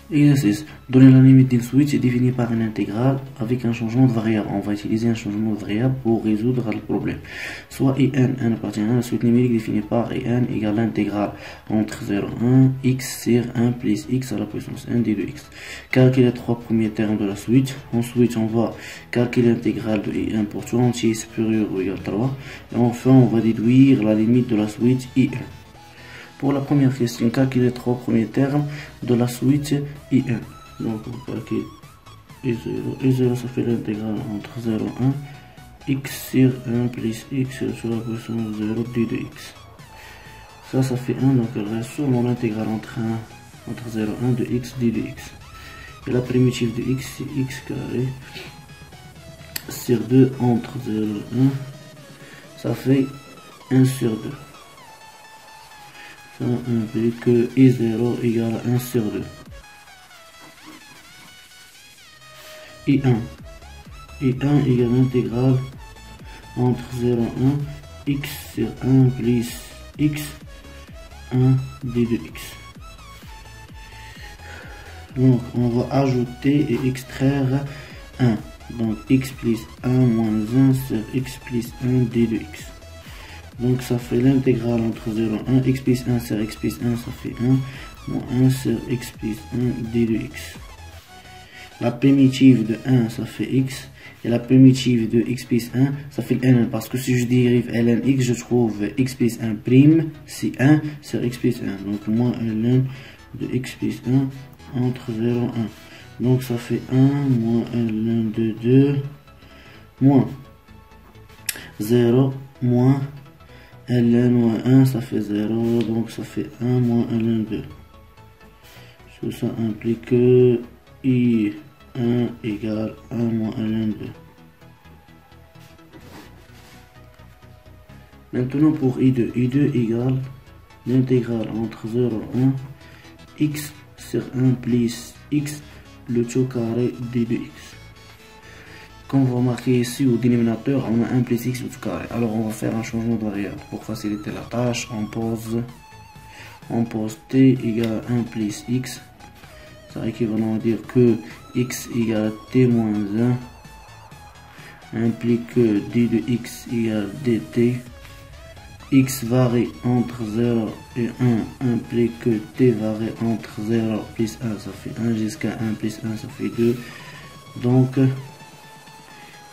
Exercice. Donner la limite d'une switch est définie par une intégrale avec un changement de variable. On va utiliser un changement de variable pour résoudre le problème. Soit n appartient à la suite numérique définie par n égale l'intégrale entre 0 et 1, x sur 1 plus x à la puissance n d de x. Calculer les trois premiers termes de la switch. Ensuite, on va calculer l'intégrale de n pour tout entier supérieur ou égal à 3. Et enfin, on va déduire la limite de la switch in. Pour la première question, calculer les trois premiers termes de la switch in. Donc on calcule I0. I0 ça fait l'intégrale entre 0 et 1. X sur 1 plus x sur la puissance 0 d de x. Ça fait 1, donc il reste seulement l'intégrale entre 0 et 1 de x d de x. Et la primitive de x c'est x carré sur 2 entre 0 et 1. Ça fait 1 sur 2. Ça implique que I0 égale à 1 sur 2. I1 égale l'intégrale entre 0 et 1 x sur 1 plus x 1 d de x. Donc on va ajouter et extraire 1. Donc x plus 1 moins 1 sur x plus 1 d de x. Donc ça fait l'intégrale entre 0 et 1, x plus 1 sur x plus 1, ça fait 1, moins 1 sur x plus 1 d de x. La primitive de 1, ça fait x, et la primitive de x plus 1, ça fait ln, parce que si je dérive ln x, je trouve x plus 1 prime, c'est 1 sur x plus 1. Donc moins ln de x plus 1 entre 0 et 1. Donc ça fait 1 moins ln de 2, moins 0, moins ln moins 1, ça fait 0, donc ça fait 1 moins ln 2. Tout ça implique que I1 égale 1 moins ln 2. Maintenant pour I2, I2 égale l'intégrale entre 0 et 1, x sur 1 plus x, le tout carré d de x. Comme vous remarquez ici au dénominateur, on a 1 plus x tout carré. Alors on va faire un changement de variable. Pour faciliter la tâche, on pose t égale 1 plus x. Ça équivalent à dire que x égale t moins 1 implique que d de x égale dt. X varie entre 0 et 1 implique que t varie entre 0 plus 1, ça fait 1 jusqu'à 1 plus 1, ça fait 2. Donc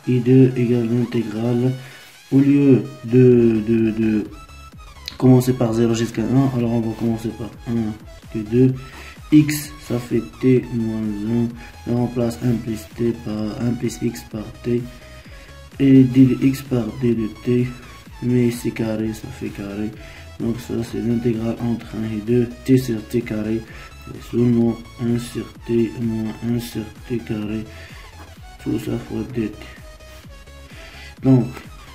I2 égale l'intégrale. Au lieu de commencer par 0 jusqu'à 1, alors on va commencer par 1 et 2. X ça fait t moins 1. On remplace 1 plus t par 1 plus x par t. Et d de x par d de t. Mais c'est carré, ça fait carré. Donc ça c'est l'intégrale entre 1 et 2. T sur t carré. Et seulement 1 sur t moins 1 sur t carré. Tout ça fois dt. Donc,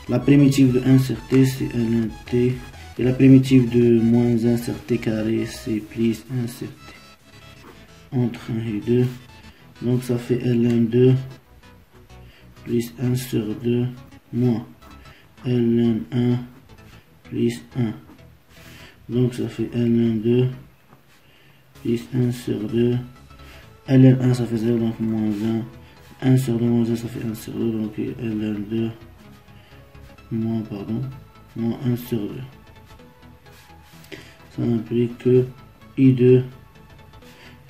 la primitive de 1 sur t, c'est ln t. Et la primitive de moins 1 sur t carré, c'est plus 1 sur t. Entre 1 et 2. Donc, ça fait ln 2 plus 1 sur 2 moins ln 1 plus 1. Donc, ça fait ln 2 plus 1 sur 2. ln 1, ça fait 0, donc moins 1. 1 sur 2 moins 1, ça fait 1 sur 2. Donc, ln 2 moins 1 sur 2. Ça implique que I2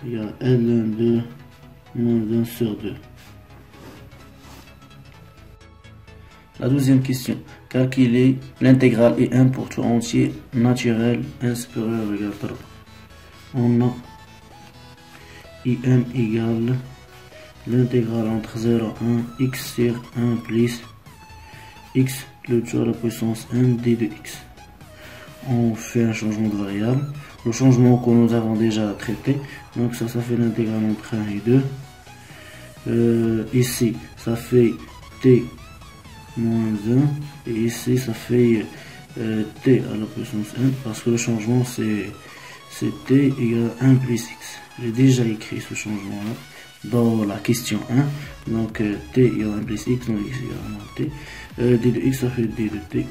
il y a ln 2 moins 1 sur 2. La deuxième question. Calculer l'intégrale I1 pour tout entier naturel 1 supérieur ou égal à 3. On a I1 égale l'intégrale entre 0 et 1 x sur 1 plus x le tout à la puissance 1 d de x. On fait un changement de variable. Le changement que nous avons déjà traité. Donc ça fait l'intégrale entre 1 et 2. Ici, ça fait t moins 1. Et ici, ça fait t à la puissance 1. Parce que le changement, c'est t égale 1 plus x. J'ai déjà écrit ce changement-là dans la question 1. Donc t égale 1 plus x, donc x égale t. d de x, ça fait d de t.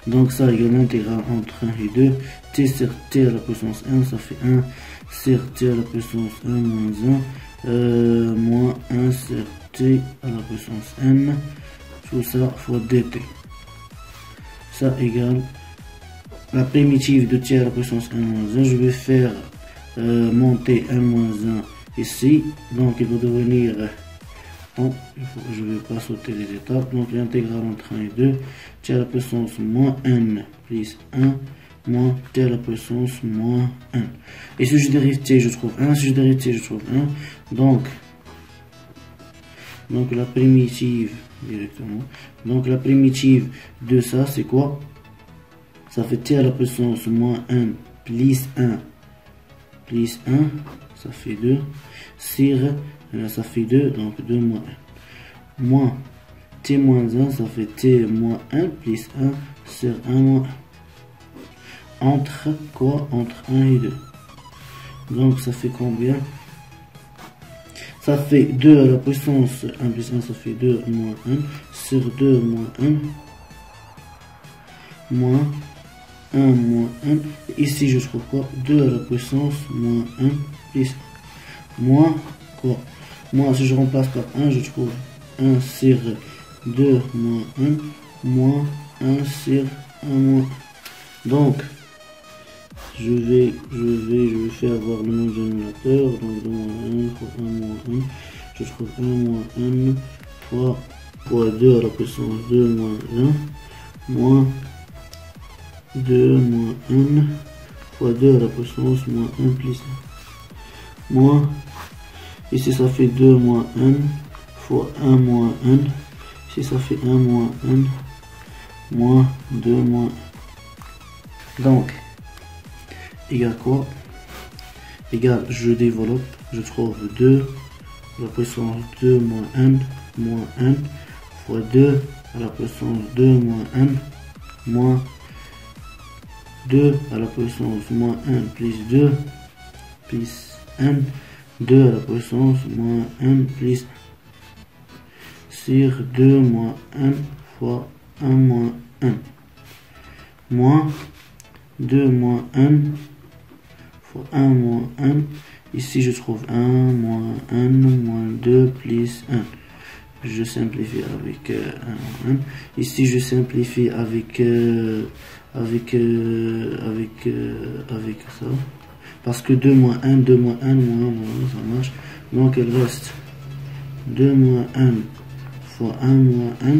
Donc ça égale l'intégrale entre 1 et 2. T sur t à la puissance 1, ça fait 1 sur t à la puissance 1 moins 1 moins 1 sur t à la puissance n, tout ça fois dt. Ça égale la primitive de t à la puissance 1 moins 1. Je vais faire monter 1 moins 1 ici, donc il va devenir, bon, je ne vais pas sauter les étapes, donc l'intégrale entre 1 et 2, t à la puissance moins n plus 1 moins t à la puissance moins 1. Et si je dérive t, je trouve 1, si je dérive t, je trouve 1, donc la primitive directement, donc la primitive de ça c'est quoi? Ça fait t à la puissance moins 1 plus 1 plus 1, ça fait 2, sur, ça fait 2, donc 2 moins 1, moins t moins 1, ça fait t moins 1 plus 1 sur 1 moins 1. Entre quoi? Entre 1 et 2. Donc ça fait combien? Ça fait 2 à la puissance 1 plus 1, ça fait 2 moins 1 sur 2 moins 1 moins 1 moins 1. Ici je trouve quoi? 2 à la puissance moins 1 plus moins quoi? Moi si je remplace par 1, je trouve 1 sur 2 moins 1 moins 1 sur 1 moins 1. Donc je vais faire avoir le nom dénominateur, donc 2 moins 1 fois 1 moins 1, je trouve 1 moins 1 fois 2 à la puissance 2 moins 1, moins 2 moins 1 fois 2 à la puissance moins 1 plus 1, moins, ici ça fait 2 moins 1 fois 1 moins 1, ici ça fait 1 moins 1, moins 2 moins 1. Donc, égale quoi? Égale, je développe, je trouve 2 à la puissance 2 moins 1 fois 2 à la puissance 2 moins 1 moins 2 à la puissance moins 1 plus 2 plus 1, 2 à la puissance moins 1 plus 1 sur 2 moins 1 fois 1 moins 1 moins 2 moins 1 fois 1 moins 1. Ici je trouve 1 moins 1 moins 2 plus 1. Je simplifie avec 1 moins 1. Ici je simplifie avec ça. Parce que 2 moins 1, 2 moins 1, moins 1, ça marche. Donc il reste 2 moins 1 fois 1 moins 1.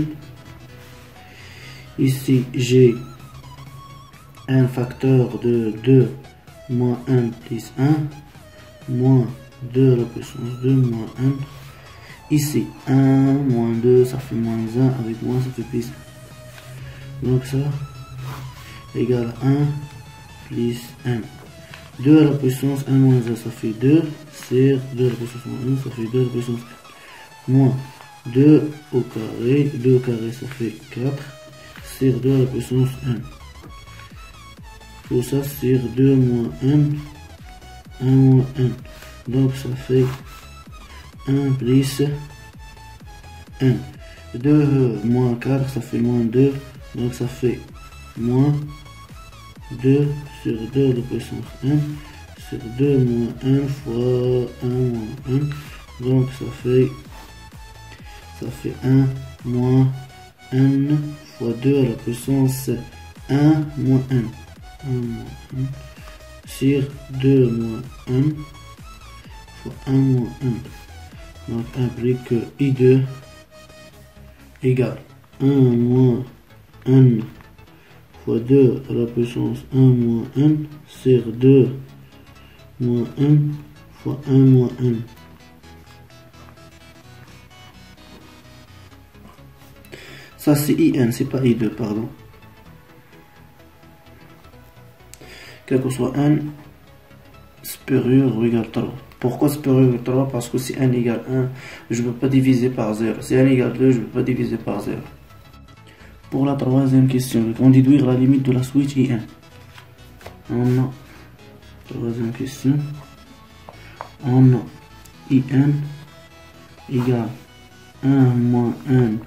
Ici j'ai un facteur de 2 moins 1 plus 1, moins 2 à la puissance 2 moins 1. Ici 1 moins 2, ça fait moins 1, avec moins ça fait plus 1. Donc ça égale 1 plus 1. 2 à la puissance 1 moins 1, ça fait 2, sur 2 à la puissance moins 1, ça fait 2 à la puissance 4. Moins 2 au carré, 2 au carré ça fait 4, sur 2 à la puissance 1. Tout ça sur 2 moins 1, 1 moins 1. Donc ça fait 1 plus 1. 2 moins 4, ça fait moins 2. Donc ça fait moins 2 sur 2 à la puissance 1 sur 2 moins 1 fois 1 moins 1. Donc ça fait 1 moins 1 fois 2 à la puissance 1 moins 1. 1 moins 1 sur 2 moins 1 fois 1 moins 1. Donc implique que I2 égale 1 moins 1 fois 2 à la puissance 1 moins 1 sur 2 moins 1 fois 1 moins 1. Ça c'est IN, c'est pas I2, pardon. Quel que soit n supérieur ou égal 3. Pourquoi supérieur à 3? Parce que si n égale 1, je ne peux pas diviser par 0. Si n égale 2, je ne peux pas diviser par 0. Pour la troisième question, on déduire la limite de la switch IN. On a, troisième question, on a IN égale 1 moins 1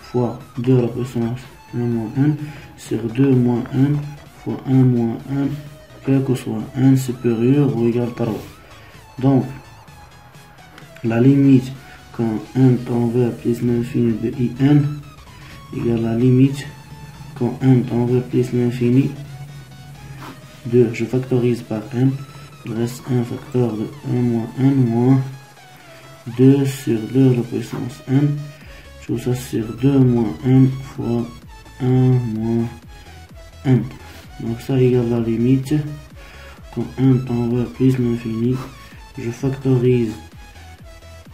fois 2 à la puissance 1 moins 1 sur 2 moins 1 fois 1 moins 1 quel que soit n supérieur ou égal à 3. Donc, la limite quand n tend vers plus l'infini de in égale la limite quand n tend vers plus l'infini de, je factorise par n, il reste un facteur de 1 moins 2 sur 2 à la puissance n, je trouve ça sur 2 moins n fois 1 moins n. Donc ça égale la limite quand n tend vers plus l'infini, je factorise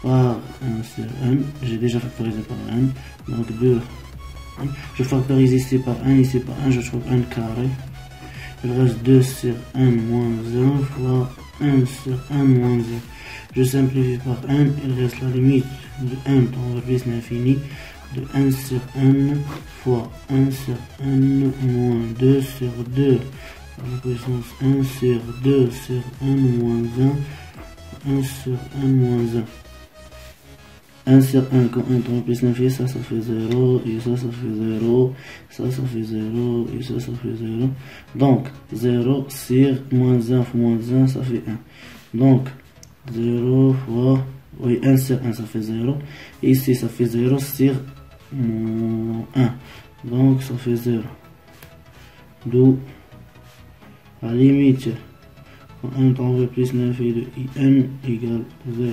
par 1 sur n, j'ai déjà factorisé par n, donc 2, je factorise ici par 1, je trouve n carré, il reste 2 sur n moins 1 fois 1 sur n moins 1, je simplifie par n, il reste la limite de n tend vers plus l'infini, de 1 sur n fois 1 sur n moins 2 sur 2 à la puissance 1 sur 2 sur n moins 1, 1 sur n moins 1. 1 sur 1 quand 1 tend plus l'infini, ça fait 0, et ça fait 0, ça fait 0, et ça fait 0. Donc 0 sur moins 1 fois moins 1, ça fait 1. Donc 0 fois, oui, 1 sur 1, ça fait 0. Et ici, ça fait 0 sur 1. Donc ça fait 0. D'où la limite quand 1 tend vers plus l'infini de in égale 0.